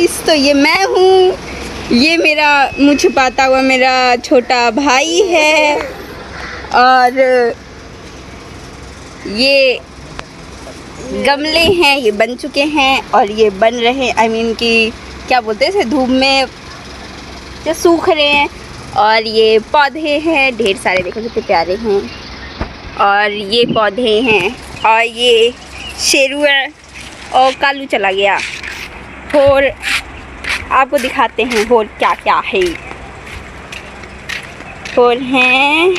Guys, तो ये मैं हूँ, ये मेरा मुँह छुपाता हुआ मेरा छोटा भाई है, और ये गमले हैं, ये बन चुके हैं और ये बन रहे, आई मीन कि क्या बोलते हैं इसे, धूप में जो सूख रहे हैं। और ये पौधे हैं ढेर सारे, देखो कितने प्यारे हैं। और ये पौधे हैं, और ये शेरू है और कालू चला गया। और आपको दिखाते हैं और क्या क्या है। और हैं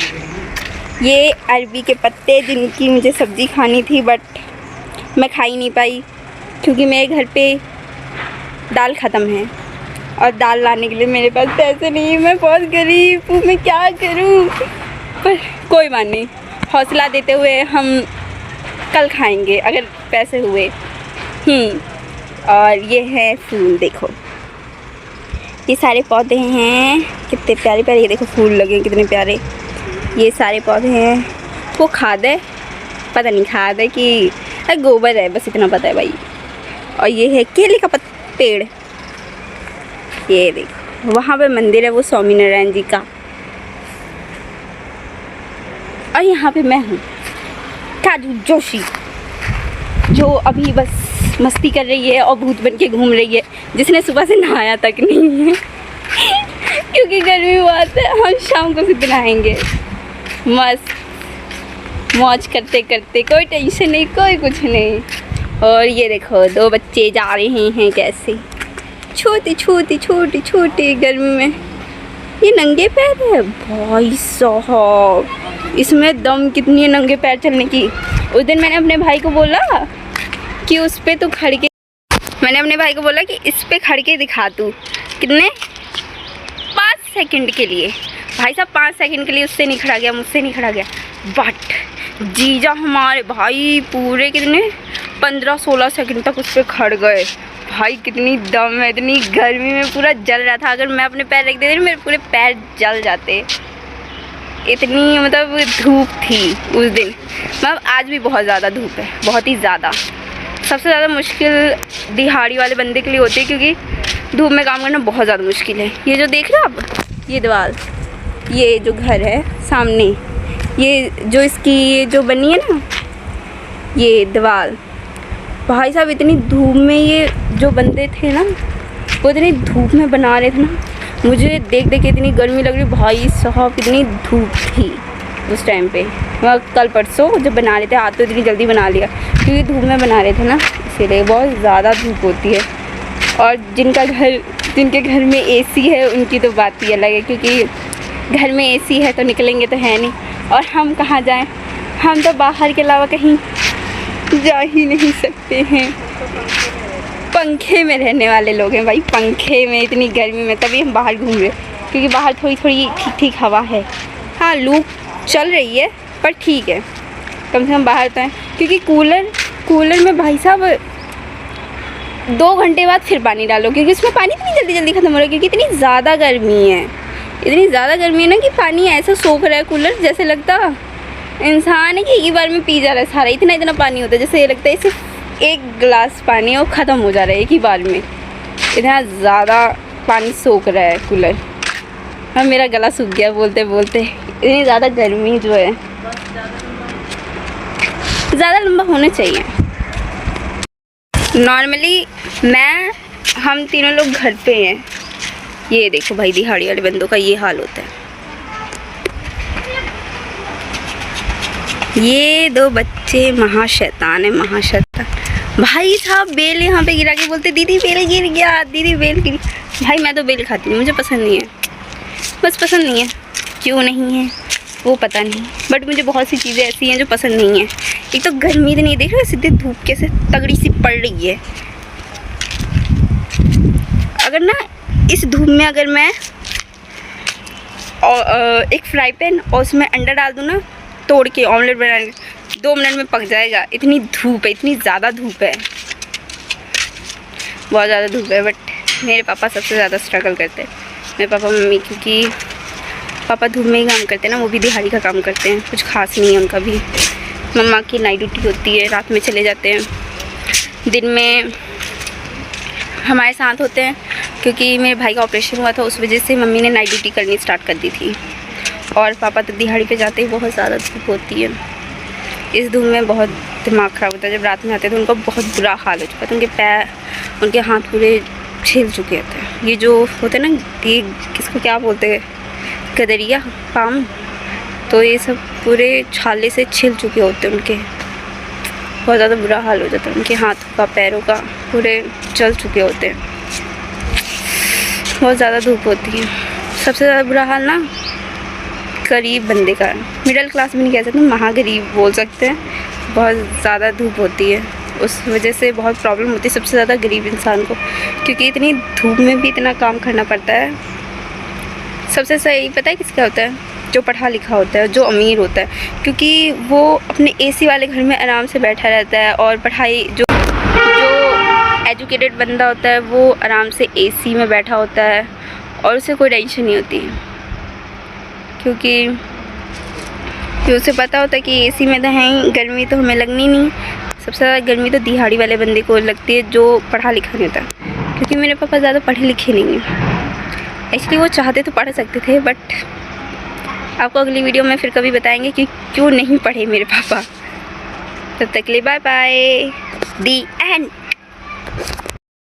ये अरबी के पत्ते, जिनकी मुझे सब्ज़ी खानी थी बट मैं खा ही नहीं पाई क्योंकि मेरे घर पे दाल ख़त्म है और दाल लाने के लिए मेरे पास पैसे नहीं। मैं बहुत गरीब हूँ, मैं क्या करूँ। पर कोई बात नहीं, हौसला देते हुए हम कल खाएंगे अगर पैसे हुए। और ये है फूल, देखो ये सारे पौधे हैं, कितने प्यारे प्यारे, ये देखो फूल लगे कितने प्यारे। ये सारे पौधे हैं, वो खाद है, पता नहीं खाद है कि गोबर है, बस इतना पता है भाई। और ये है केले का पेड़, ये देखो वहाँ पे मंदिर है, वो स्वामी नारायण जी का। और यहाँ पे मैं हूँ काजू जोशी, जो अभी बस मस्ती कर रही है और भूत बन के घूम रही है, जिसने सुबह से नहाया तक नहीं है क्योंकि गर्मी बहुत है। हम शाम को फिर नहाएंगे, मस्त मौज करते करते, कोई टेंशन नहीं, कोई कुछ नहीं। और ये देखो दो बच्चे जा रहे हैं कैसे, छोटी छोटी छोटी छोटी गर्मी में, ये नंगे पैर है भाई साहब, इसमें दम कितनी है नंगे पैर चलने की। उस दिन मैंने अपने भाई को बोला कि उस पे तो खड़ के, मैंने अपने भाई को बोला कि इस पे खड़ के दिखा तू, कितने 5 सेकंड के लिए। भाई साहब 5 सेकंड के लिए उससे नहीं खड़ा गया, मुझसे नहीं खड़ा गया। बट जीजा हमारे भाई पूरे कितने 15-16 सेकंड तक उस पर खड़ गए। भाई कितनी दम है, इतनी गर्मी में पूरा जल रहा था। अगर मैं अपने पैर रख देती मेरे पूरे पैर जल जाते, इतनी मतलब धूप थी उस दिन। मतलब आज भी बहुत ज़्यादा धूप है, बहुत ही ज़्यादा। सबसे ज़्यादा मुश्किल दिहाड़ी वाले बंदे के लिए होती है, क्योंकि धूप में काम करना बहुत ज़्यादा मुश्किल है। ये जो देख रहे हो आप, ये दीवार, ये जो घर है सामने, ये जो इसकी ये जो बनी है ना, ये दीवार, भाई साहब इतनी धूप में ये जो बंदे थे ना, वो इतनी धूप में बना रहे थे ना, मुझे देख देख के इतनी गर्मी लग रही। भाई साहब कितनी धूप थी उस टाइम पे। वह कल परसों जब बना रहे थे, आज तो इतनी जल्दी बना लिया क्योंकि धूप में बना रहे थे ना, इसीलिए बहुत ज़्यादा धूप होती है। और जिनके घर में एसी है उनकी तो बात ही अलग है, क्योंकि घर में एसी है तो निकलेंगे तो है नहीं। और हम कहाँ जाएं, हम तो बाहर के अलावा कहीं जा ही नहीं सकते हैं। पंखे में रहने वाले लोग हैं भाई, पंखे में इतनी गर्मी में, तभी हम बाहर घूम रहे, क्योंकि बाहर थोड़ी थोड़ी ठीक ठीक हवा है। हाँ लू चल रही है पर ठीक है, कम से कम बाहर तो है। क्योंकि कूलर में भाई साहब 2 घंटे बाद फिर पानी डालो, क्योंकि उसमें पानी इतनी जल्दी जल्दी ख़त्म हो रहा है, क्योंकि इतनी ज़्यादा गर्मी है। इतनी ज़्यादा गर्मी है ना कि पानी ऐसा सोख रहा है कूलर, जैसे लगता इंसान है कि एक ही बार में पी जा रहा है सारा। इतना इतना पानी होता है, जैसे ये लगता है सिर्फ 1 गिलास पानी और ख़त्म हो जा रहा है एक ही बार में। इतना ज़्यादा पानी सोख रहा है कूलर। हाँ मेरा गला सूख गया बोलते बोलते, इतनी ज़्यादा गर्मी जो है, ज़्यादा लंबा होना चाहिए। नॉर्मली हम तीनों लोग घर पे हैं। ये देखो भाई दिहाड़ी वाले बंदों का ये हाल होता है। ये 2 बच्चे महाशैतान है, महाशैतान। भाई साहब बेल यहाँ पे गिरा के बोलते दीदी बेल गिर गया, दीदी बेल गिरी। भाई मैं तो बेल खाती हूँ, मुझे पसंद नहीं है, बस पसंद नहीं है। क्यों नहीं है वो पता नहीं, बट मुझे बहुत सी चीज़ें ऐसी हैं जो पसंद नहीं है। एक तो गर्मी इतनी नहीं, देख रहे हो सीधे धूप कैसे तगड़ी सी पड़ रही है। अगर ना इस धूप में अगर मैं एक फ्राई पैन और उसमें अंडा डाल दूँ ना, तोड़ के ऑमलेट बनाने 2 मिनट में पक जाएगा। इतनी धूप है, इतनी ज़्यादा धूप है, बहुत ज़्यादा धूप है। बट मेरे पापा सबसे ज़्यादा स्ट्रगल करते हैं, मेरे पापा मम्मी, क्योंकि पापा धूप में ही काम करते हैं ना, वो भी दिहाड़ी का काम करते हैं, कुछ खास नहीं है उनका भी। मम्मा की नाइट ड्यूटी होती है, रात में चले जाते हैं, दिन में हमारे साथ होते हैं, क्योंकि मेरे भाई का ऑपरेशन हुआ था, उस वजह से मम्मी ने नाइट ड्यूटी करनी स्टार्ट कर दी थी। और पापा तो दिहाड़ी पे जाते ही बहुत ज़्यादा धूप होती है। इस धूप में बहुत दिमाग ख़राब होता है। जब रात में आते हैं तो उनका बहुत बुरा हाल हो चुका था। उनके पैर, उनके हाथ पूरे छिल चुके थे। ये जो होते हैं ना, ये किसको क्या बोलते हैं, गदरिया पाम, तो ये सब पूरे छाले से छिल चुके होते हैं। उनके बहुत ज़्यादा बुरा हाल हो जाता है। उनके हाथों का, पैरों का पूरे जल चुके होते हैं। बहुत ज़्यादा धूप होती है। सबसे ज़्यादा बुरा हाल ना गरीब बंदे का, मिडिल क्लास में नहीं कह सकते, महागरीब बोल सकते हैं। बहुत ज़्यादा धूप होती है, उस वजह से बहुत प्रॉब्लम होती है सबसे ज़्यादा गरीब इंसान को, क्योंकि इतनी धूप में भी इतना काम करना पड़ता है। सबसे सही पता है किसका होता है? जो पढ़ा लिखा होता है, जो अमीर होता है, क्योंकि वो अपने एसी वाले घर में आराम से बैठा रहता है। और पढ़ाई, जो एजुकेटेड बंदा होता है वो आराम से एसी में बैठा होता है और उसे कोई टेंशन नहीं होती, क्योंकि उसे पता होता है कि एसी में तो हैं, गर्मी तो हमें लगनी नहीं। सबसे ज़्यादा गर्मी तो दिहाड़ी वाले बंदे को लगती है जो पढ़ा लिखा नहीं होता। क्योंकि मेरे पापा ज़्यादा पढ़े लिखे नहीं हैं। एक्चुअली वो चाहते तो पढ़ सकते थे, बट आपको अगली वीडियो में फिर कभी बताएंगे कि क्यों नहीं पढ़े मेरे पापा। तब तक के लिए बाय बाय, दी एंड।